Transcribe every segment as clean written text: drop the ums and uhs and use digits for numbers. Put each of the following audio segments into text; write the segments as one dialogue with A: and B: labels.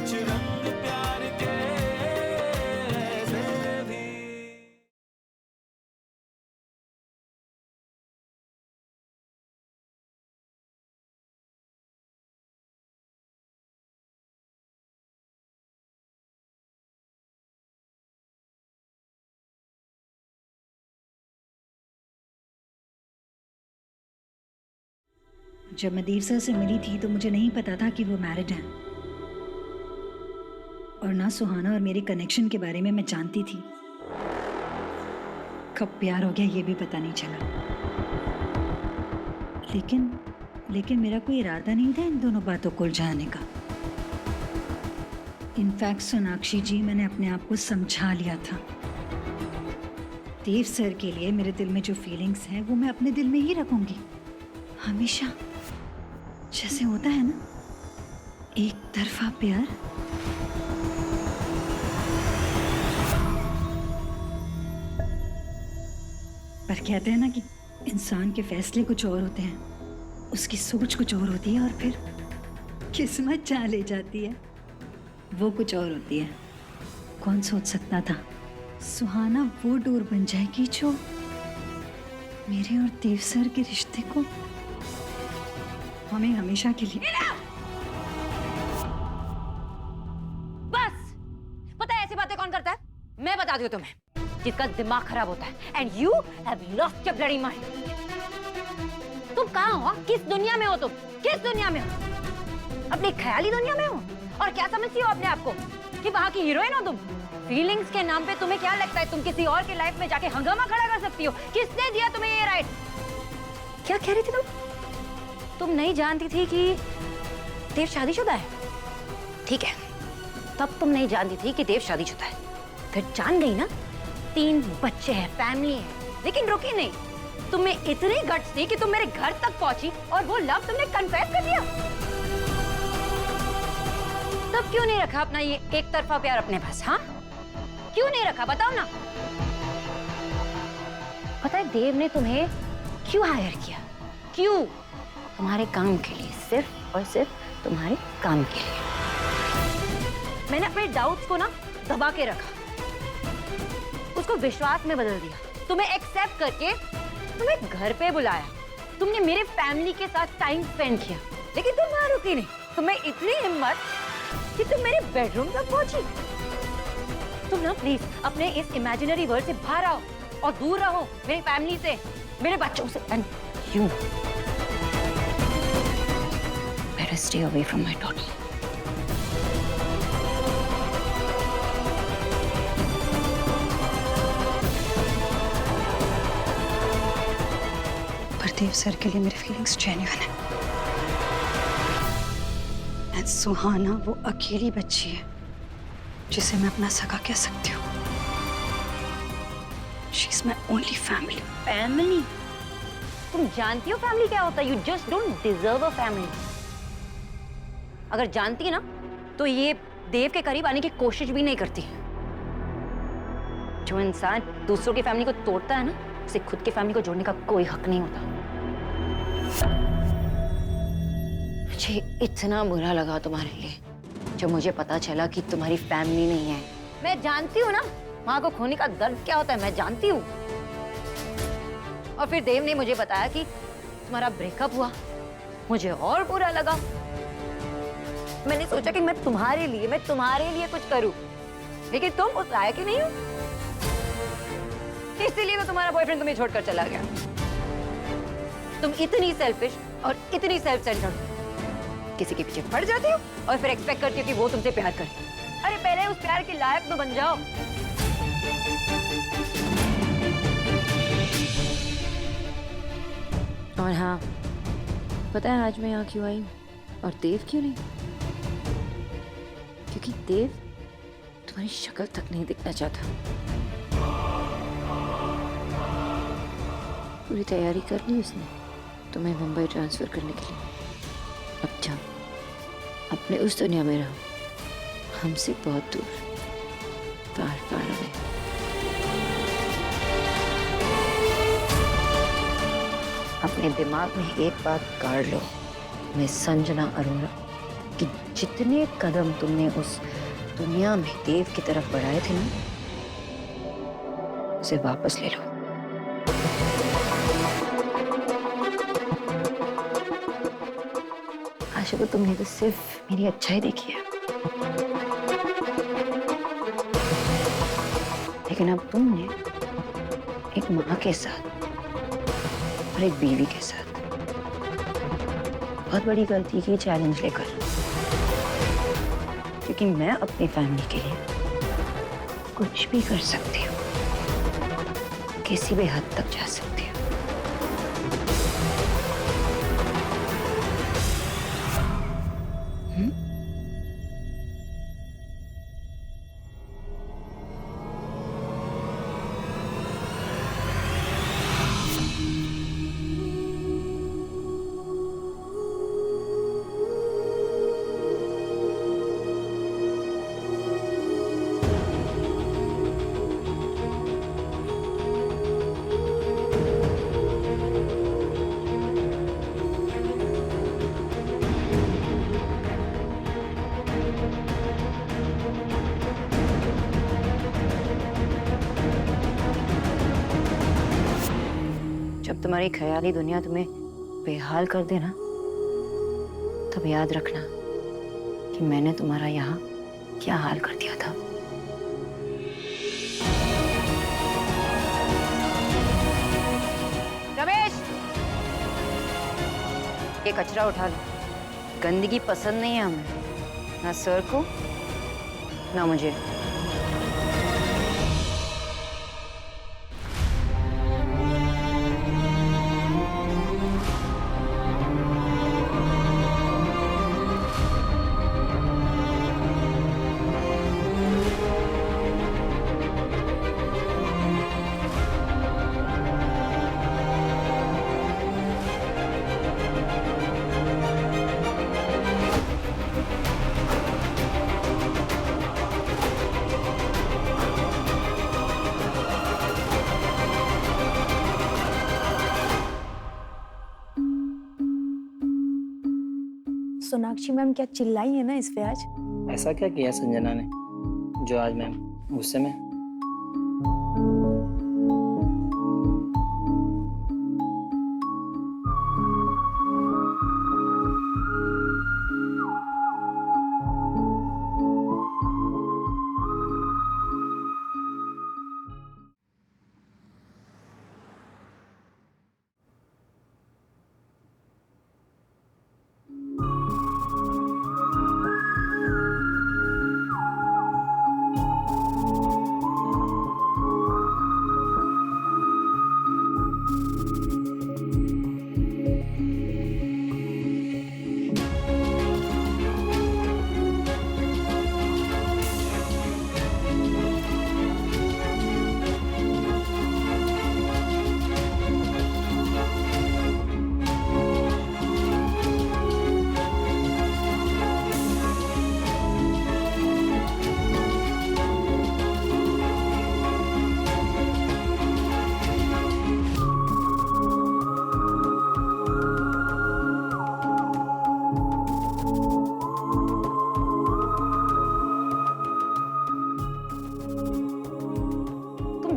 A: कुछ रंग प्यार के ऐसे भी।
B: जब मैं देव सर से मिली थी तो मुझे नहीं पता था कि वो मैरिड हैं, और ना सुहाना और मेरे कनेक्शन के बारे में मैं जानती थी। कब प्यार हो गया ये भी पता नहीं चला। लेकिन मेरा कोई इरादा नहीं था इन दोनों बातों को उलझाने का। इनफैक्ट सोनाक्षी जी, मैंने अपने आप को समझा लिया था। देव सर के लिए मेरे दिल में जो फीलिंग्स हैं वो मैं अपने दिल में ही रखूंगी हमेशा, जैसे होता है ना एक तरफा प्यार। पर कहते हैं ना कि इंसान के फैसले कुछ और होते हैं, उसकी सोच कुछ और होती है, और फिर किस्मत जहाँ ले जाती है वो कुछ और होती है। कौन सोच सकता था सुहाना वो डोर बन जाएगी जो मेरे और देव सर के रिश्ते को हमें हमेशा के लिए।
C: बस पता है ऐसी बातें कौन करता है? मैं बता दूं तुम्हें, जिसका दिमाग खराब होता है। And you have lost your bloody mind. तुम कहाँ हो? किस दुनिया में हो तुम? किस दुनिया में हो? अपनी ख्याली दुनिया में हो? और क्या समझती हो अपने आप को कि वहां की हीरोइन हो तुम? फीलिंग्स के नाम पे तुम्हें क्या लगता है तुम किसी और के लाइफ में जाके हंगामा खड़ा कर सकती हो? किसने दिया तुम्हें ये राइट? क्या कह रही थी तुम? तुम नहीं जानती थी कि देव शादीशुदा है? ठीक है, तब तुम नहीं जानती थी कि देव शादीशुदा है। फिर जान गई ना, 3 बच्चे हैं, फैमिली है। लेकिन रुकी नहीं, तुम्हें इतनी गट्स थी कि तुम मेरे घर तक पहुंची और वो लव तुमने कन्फेस कर दिया। तब क्यों नहीं रखा अपना ये एक तरफा प्यार अपने पास? हाँ, क्यों नहीं रखा बताओ ना। पता है देव ने तुम्हें क्यों हायर किया? क्यों? तुम्हारे काम के लिए, सिर्फ और सिर्फ तुम्हारे काम के लिए। मैंने अपने डाउट्स को ना दबा के रखा, उसको विश्वास में बदल दिया, तुम्हें एक्सेप्ट करके तुम्हें घर पे बुलाया, तुमने मेरे फैमिली के साथ टाइम स्पेंड किया। लेकिन तुम वहां रुकी नहीं, तुम्हें इतनी हिम्मत कि तुम मेरे बेडरूम तक पहुंची। तुम ना प्लीज अपने इस इमेजिनरी वर्ल्ड से बाहर आओ और दूर रहो मेरी फैमिली से, मेरे बच्चों से। And you better stay away from my daughter.
B: पर देव सर के लिए मेरी फीलिंग्स जेन्युइन है। एंड सुहाना वो अकेली बच्ची है जिसे मैं अपना सगा कह सकती हूँ। She is my only family.
C: Family? तुम जानती हो फैमिली क्या होता है? You just don't deserve a family. अगर जानती ना तो ये देव के करीब आने की कोशिश भी नहीं करती। जो इंसान दूसरों की फैमिली को तोड़ता है ना, उसे खुद की फैमिली को जोड़ने का कोई हक नहीं होता। मुझे इतना बुरा लगा तुम्हारे लिए जब मुझे पता चला कि तुम्हारी फैमिली नहीं है। मैं जानती हूँ ना माँ को खोने का दर्द क्या होता है, मैं जानती हूँ। और फिर देव ने मुझे बताया कि तुम्हारा ब्रेकअप हुआ, मुझे और बुरा लगा। मैंने सोचा कि मैं तुम्हारे लिए कुछ करूं, लेकिन तुम उस लायक ही नहीं हो। इसीलिए तो तुम्हारा बॉयफ्रेंड तुम्हें छोड़कर चला गया। तुम इतनी सेल्फिश और इतनी सेल्फ सेंटर्ड, किसी के पीछे पड़ जाती हो और फिर एक्सपेक्ट करती हो कि वो तुमसे प्यार करे। अरे पहले उस प्यार के लायक तो बन जाओ। और हाँ, पता है आज मैं यहाँ क्यों आई और देव क्यों नहीं? क्योंकि देव तुम्हारी शक्ल तक नहीं दिखना चाहता। पूरी तैयारी कर ली उसने तुम्हें मुंबई ट्रांसफर करने के लिए। अब जाओ, अपने उस दुनिया में रहो, हमसे बहुत दूर, फार फार अवे। अपने दिमाग में एक बात गाड़ लो, मैं संजना अरोरा कि जितने कदम तुमने उस दुनिया में देव की तरफ बढ़ाए थे ना, उसे वापस ले लो। आशा को तुमने तो सिर्फ मेरी अच्छाई देखी है, लेकिन अब तुमने एक माँ के साथ और एक बीवी के साथ बहुत बड़ी गलती की चैलेंज लेकर, क्योंकि मैं अपनी फैमिली के लिए कुछ भी कर सकती हूँ, किसी भी हद तक जा सकती हूँ। जब तुम्हारी ख्याली दुनिया तुम्हें बेहाल कर दे ना, तब याद रखना कि मैंने तुम्हारा यहाँ क्या हाल कर दिया था। रमेश, ये कचरा उठा लो। गंदगी पसंद नहीं है हमें, ना सर को ना मुझे।
D: सोनाक्षी मैम क्या चिल्लाई है ना इस पे आज?
E: ऐसा क्या किया संजना ने जो आज मैम गुस्से में?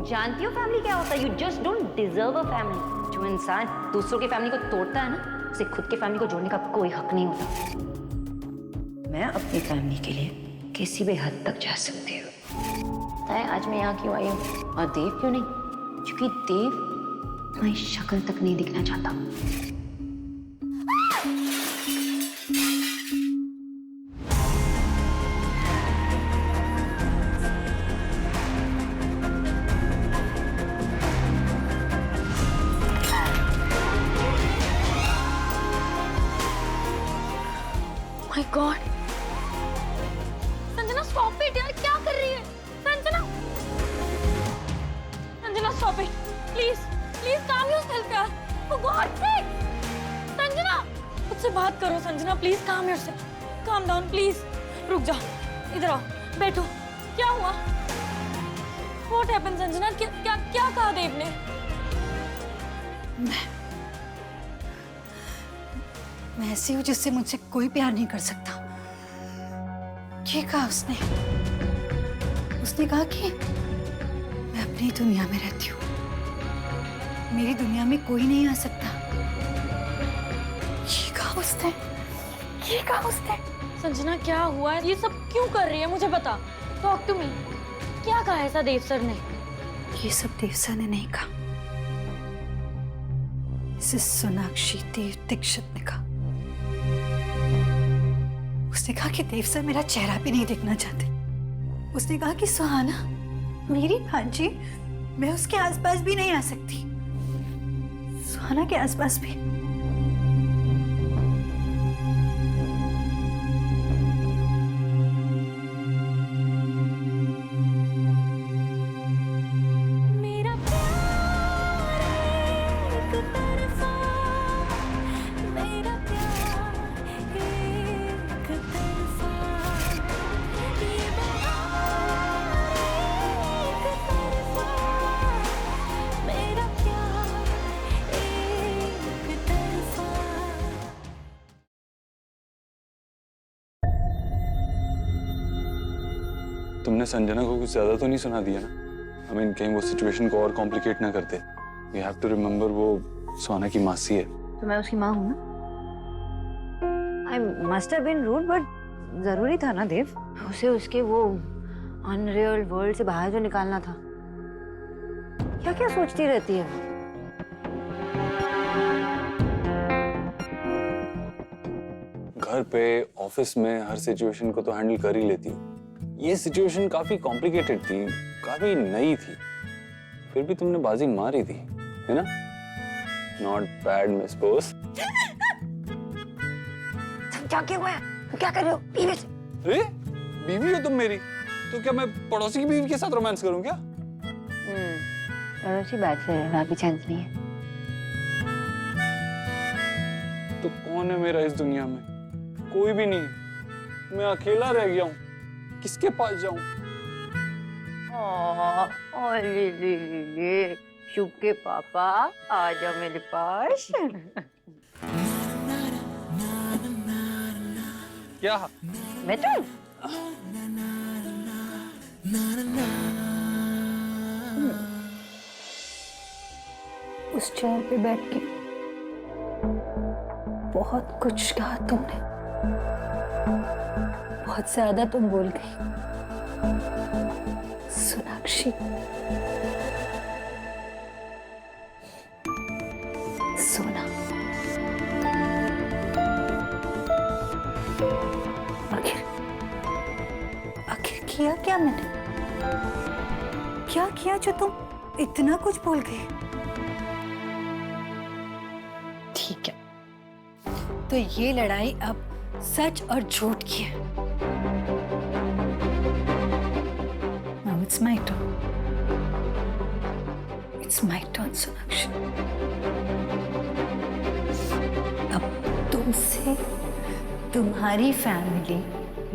C: जानती हो फैमिली क्या होता है? You just don't deserve a family. जो इंसान दूसरों की फैमिली को तोड़ता है ना, उसे खुद की फैमिली को जोड़ने का कोई हक नहीं होता। मैं अपनी फैमिली के लिए किसी भी हद तक जा सकती हूँ। पता है आज मैं यहाँ क्यों आई हूँ और देव क्यों नहीं? क्योंकि देव तुम्हारी शक्ल तक नहीं दिखना चाहता।
D: My God, Sanjana stop it यार, क्या कर रही है Sanjana? Sanjana stop it please, please काम योरसेल्फ यार, फॉर गॉड सेक। संजना मुझसे बात करो संजना, प्लीज काम योरसेल्फ, काम डाउन प्लीज। रुक जाओ, इधर आओ, बैठो। क्या हुआ? What happened Sanjana? क्या क्या क्या कहा देव ने?
B: मैं ऐसी हूँ जिससे मुझसे कोई प्यार नहीं कर सकता। ये कहा उसने? उसने कहा कि मैं अपनी दुनिया में रहती हूँ, मेरी दुनिया में कोई नहीं आ सकता। ये कहा उसने? ये कहा उसने?
D: संजना क्या हुआ है? ये सब क्यों कर रही है? मुझे बता। Talk to me. क्या कहा ऐसा देव सर ने?
B: ये सब देव सर ने नहीं कहा, इसे सोनाक्षी देव दीक्षित ने कहा। उसने कहा कि देव सर मेरा चेहरा भी नहीं देखना चाहते। उसने कहा कि सुहाना मेरी भांजी, मैं उसके आसपास भी नहीं आ सकती, सुहाना के आसपास भी।
D: मेरा प्यार एक तरफा, मेरा प्यार एक तरफा, ये बहार एक तरफा, मेरा प्यार एक तरफा।
F: तुमने संजना को कुछ ज्यादा तो नहीं सुना दिया ना? I mean, कहीं वो सिचुएशन को और कॉम्प्लिकेट ना करते। You have to remember वो सोना की मासी है।
C: तो मैं उसकी माँ हूँ ना। I must have been rude, but जरूरी था ना देव, उसे उसके वो अनरियल वर्ल्ड से बाहर जो निकालना था। क्या क्या सोचती रहती है वो?
F: घर पे, ऑफिस में हर सिचुएशन को तो हैंडल कर ही लेती हूँ। ये सिचुएशन काफी कॉम्प्लिकेटेड थी, काफी नई थी, फिर भी तुमने बाजी मारी थी, है ना? Not bad miss Bose.
C: क्या क्या हुआ है? क्या कर रहे हो? बीवी से?
F: अरे बीवी हो तुम मेरी, तो क्या मैं पड़ोसी की बीवी के साथ रोमांस करूं क्या?
C: पड़ोसी बैचलर है, वहाँ भी चांस नहीं है।
F: तो कौन है मेरा इस दुनिया में? कोई भी नहीं, मैं अकेला रह गया हूँ। किसके पास जाऊं?
C: ले शुभ के पापा आ जाओ मेरे पास।
F: क्या?
C: मैं तो
B: उस चेयर पे बैठ के बहुत कुछ कहा तुमने, बहुत ज्यादा तुम बोल गई सोनाक्षी। सोना, आखिर किया क्या मैंने? क्या किया जो तुम इतना कुछ बोल गए? ठीक है, तो ये लड़ाई अब सच और झूठ की है। Now it's my turn. It's my turn, Sonakshi. अब तुमसे तुम्हारी फैमिली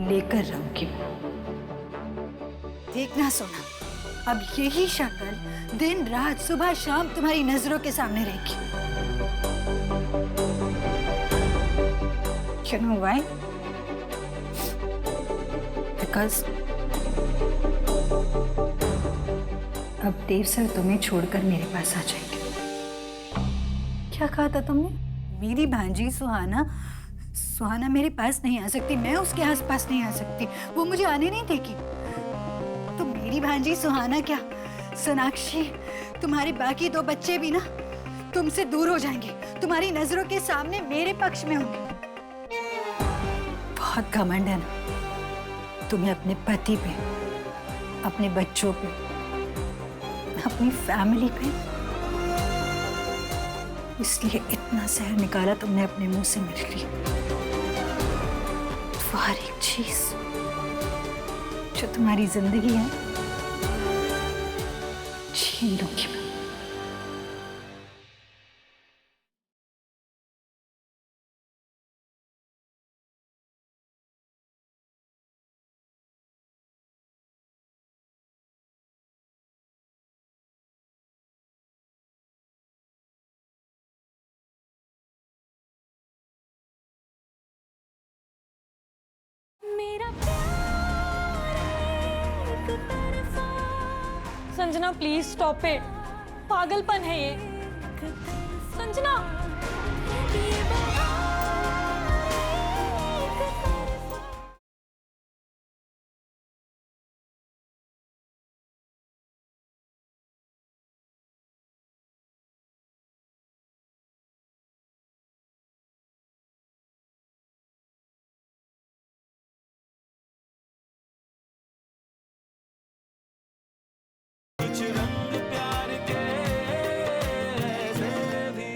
B: लेकर रहूंगी। देखना सोना, अब यही शक्ल दिन रात सुबह शाम तुम्हारी नजरों के सामने रहेगी। You know why? Because अब देव सर तुम्हें छोड़कर मेरे पास आ जाएंगे। क्या कहा था तुमने? मेरी भांजी सुहाना, सुहाना मेरे पास नहीं आ सकती, मैं उसके आसपास नहीं आ सकती, वो मुझे आने नहीं देगी। तो मेरी भांजी सुहाना क्या, सोनाक्षी, तुम्हारे बाकी दो बच्चे भी ना तुमसे दूर हो जाएंगे, तुम्हारी नजरों के सामने मेरे पक्ष में होंगे। बहुत घमंड है ना तुम्हें अपने पति पे, अपने बच्चों पे, अपनी फैमिली पे। इसलिए इतना जहर निकाला तुमने अपने मुंह से मेरे लिए। वो हर एक चीज जो तुम्हारी जिंदगी है छीन लूंगी मैं।
D: मेरा प्यार संजना प्लीज स्टॉप इट, पागलपन है ये। संजना
A: कुछ रंग प्यार के ऐसे भी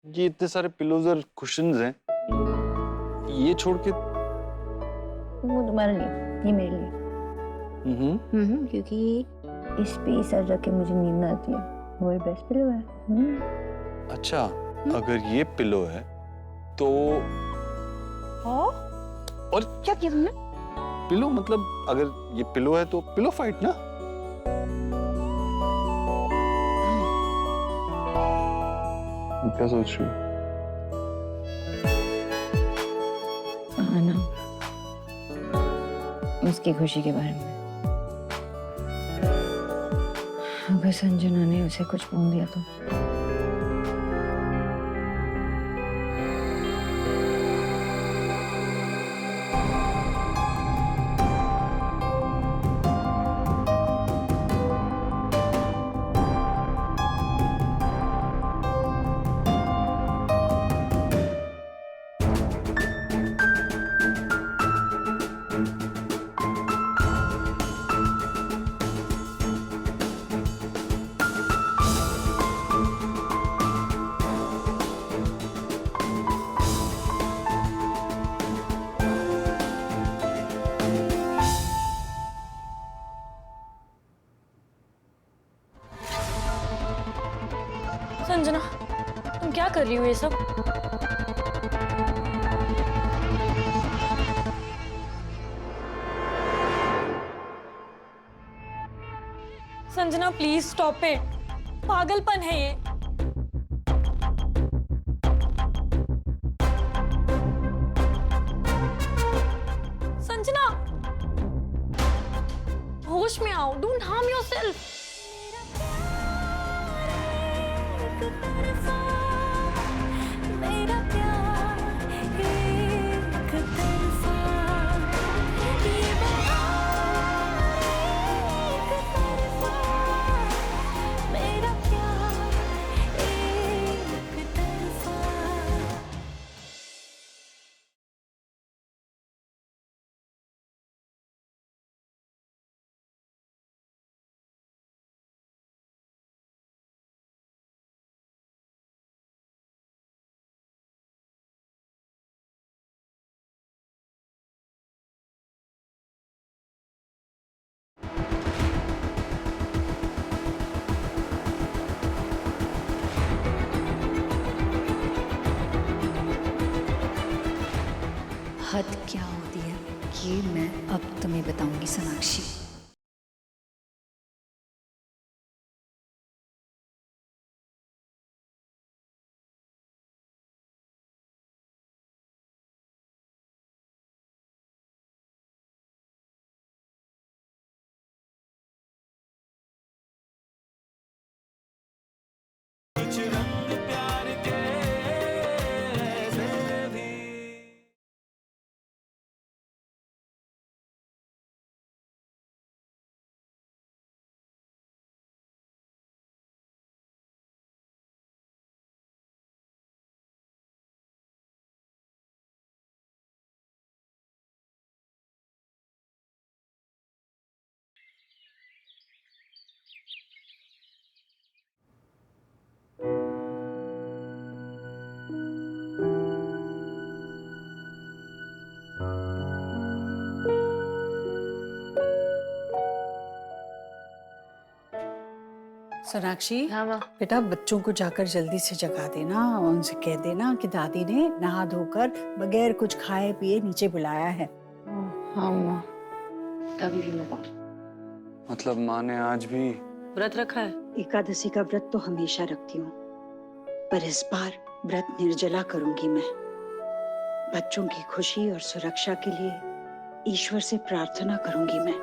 F: ये इतने सारे पिलोज और कुशन्स हैं, ये छोड़ के।
G: वो तुम्हारे लिए, ये मेरे लिए। क्योंकि इस पे सर रख के मुझे नींद आती है, वो बेस्ट पिलो है।
F: अच्छा, अगर ये पिलो है तो और
G: क्या किया तुमने?
F: पिलो मतलब अगर ये पिलो है तो पिलो फाइट ना। क्या सोच रही हो?
G: ना उसकी खुशी के बारे में। अगर संजना ने उसे कुछ बोल दिया तो
D: संजना, तुम क्या कर रही हो ये सब? संजना प्लीज स्टॉप इट, पागलपन है ये। संजना होश में आओ, डोंट हार्म योरसेल्फ।
H: मेरा प्यार एक तरफा, ये बहार एक तरफा, मेरा प्यार एक तरफा।
B: हद क्या होती है ये मैं अब तुम्हें बताऊंगी सोनाक्षी।
A: कुछ रंग प्यार के ऐसे भी
I: सोनाक्षी,
G: हाँ माँ।
I: बेटा बच्चों को जाकर जल्दी से जगा देना और उनसे कह देना कि दादी ने नहा धोकर बगैर कुछ खाए पिए नीचे बुलाया है।
G: हाँ माँ, तभी भी मैं
F: मतलब माँ ने आज भी?
I: व्रत रखा है?
B: एकादशी का व्रत तो हमेशा रखती हूँ, पर इस बार व्रत निर्जला करूंगी मैं। बच्चों की खुशी और सुरक्षा के लिए ईश्वर से प्रार्थना करूंगी मैं।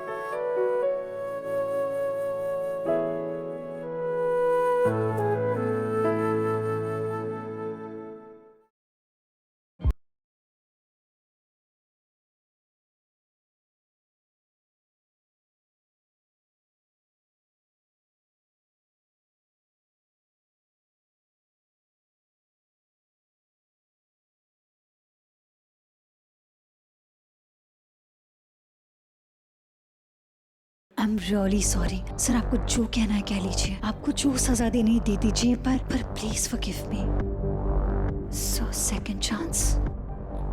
B: I am really sorry sir, आपको जो कहना है कह लीजिए, आपको जो सजा देनी है दे दीजिए, पर please forgive me. So second chance,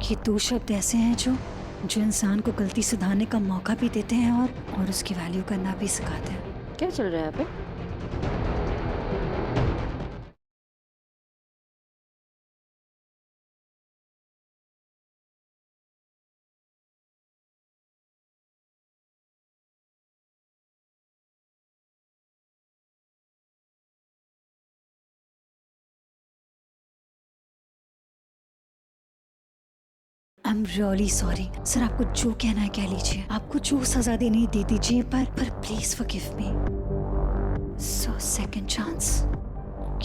B: ये दो शब्द ऐसे हैं जो इंसान को गलती सुधारने का मौका भी देते हैं और उसकी वैल्यू करना भी सिखाते हैं।
G: क्या चल रहा है यहाँ पे?
B: I am really sorry sir, आपको जो कहना है कह लीजिए, आपको जो सजा देनी है दे दीजिए, पर please forgive me. So second chance,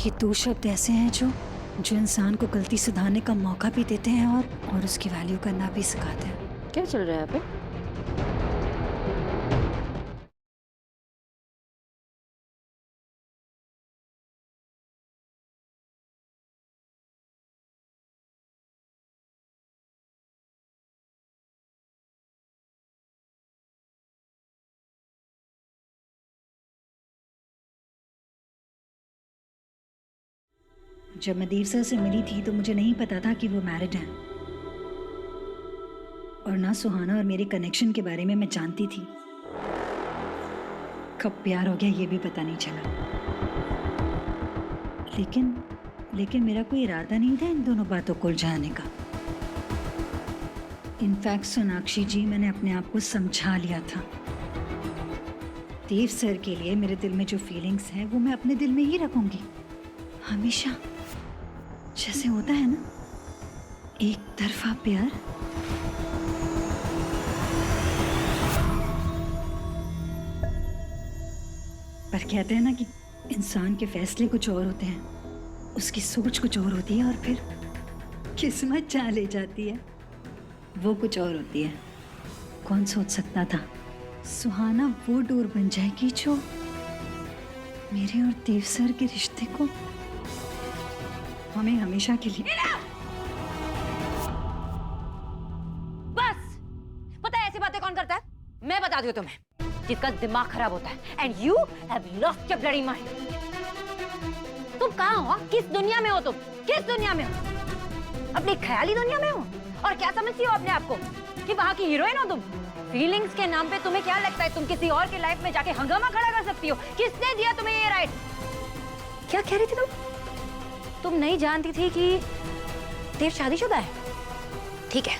B: ये दो शब्द ऐसे हैं जो इंसान को गलती सुधारने का मौका भी देते हैं और उसकी वैल्यू करना भी सिखाते हैं।
G: क्या चल रहा है यहाँ पे?
B: जब मैं देव सर से मिली थी तो मुझे नहीं पता था कि वो मैरिड हैं, और ना सुहाना और मेरे कनेक्शन के बारे में मैं जानती थी। कब प्यार हो गया ये भी पता नहीं चला, लेकिन मेरा कोई इरादा नहीं था इन दोनों बातों को उलझाने का। इनफैक्ट सोनाक्षी जी, मैंने अपने आप को समझा लिया था। देव सर के लिए मेरे दिल में जो फीलिंग्स हैं वो मैं अपने दिल में ही रखूंगी हमेशा, जैसे होता है ना एक तरफा प्यार। पर कहते हैं ना कि इंसान के फैसले कुछ और होते हैं, उसकी सोच कुछ और होती है, और फिर किस्मत जहाँ ले जाती है वो कुछ और होती है। कौन सोच सकता था सुहाना वो डोर बन जाएगी जो मेरे और देव सर के रिश्ते को हमें हमेशा के लिए।
C: बस, पता है ऐसी बातें कौन करता है? मैं बता दूं तुम्हें, जिसका दिमाग खराब होता है। And you have lost your bloody mind. तुम कहाँ हो? किस दुनिया में हो तुम? किस दुनिया में हो? अपनी ख्याली दुनिया में हो? और क्या समझती हो अपने आप को कि वहां की हीरोइन हो तुम? फीलिंग्स के नाम पे तुम्हें क्या लगता है तुम किसी और के लाइफ में जाके हंगामा खड़ा कर सकती हो? किसने दिया तुम्हें ये राइट? क्या कह रही थी तुम नहीं जानती थी कि देव शादीशुदा है? ठीक है,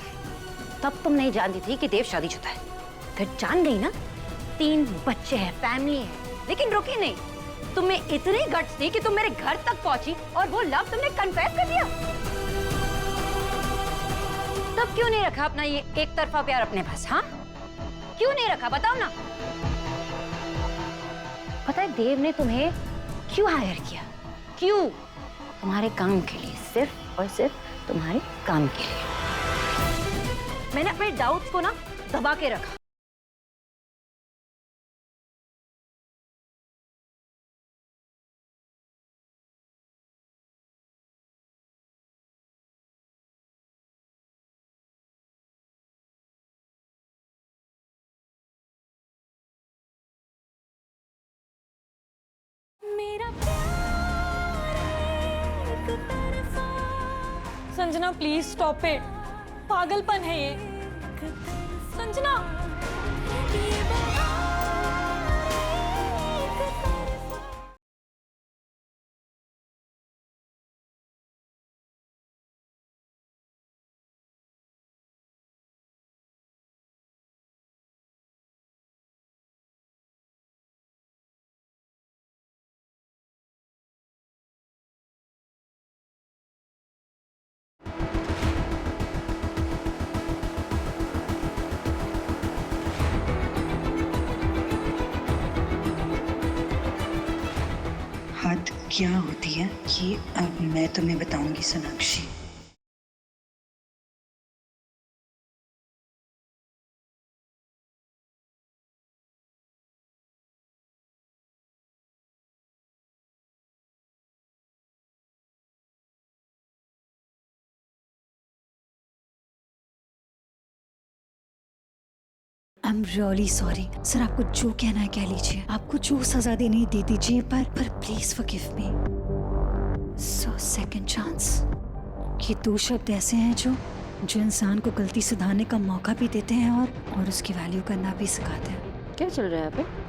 C: तब तुम नहीं जानती थी कि देव शादीशुदा है। फिर जान गई ना, 3 बच्चे हैं, फैमिली है। लेकिन रुकी नहीं, तुम्हें इतनी गट्स थी कि तुम मेरे घर तक पहुंची और वो लव तुमने कन्फेस कर दिया। तब क्यों नहीं रखा अपना ये एक तरफा प्यार अपने पास? हाँ, क्यों नहीं रखा बताओ ना। पता है देव ने तुम्हें क्यों हायर किया? क्यों? तुम्हारे काम के लिए, सिर्फ और सिर्फ तुम्हारे काम के लिए। मैंने अपने डाउट्स को ना दबा के रखा।
H: मेरा प्यार एक तरफा,
D: संजना प्लीज स्टॉप इट, पागलपन है ये। संजना,
H: ये बहार
B: क्या होती है ये अब मैं तुम्हें बताऊंगी Sonakshi. I'm really sorry. Sir आपको जो कहना है कह लीजिए, आपको जो सजा देनी है दे दीजिए, पर please forgive me. So second chance. ये दो शब्द ऐसे हैं जो इंसान को गलती सुधारने का मौका भी देते हैं और उसकी वैल्यू करना भी सिखाते हैं।
C: क्या चल रहा है यहाँ पे?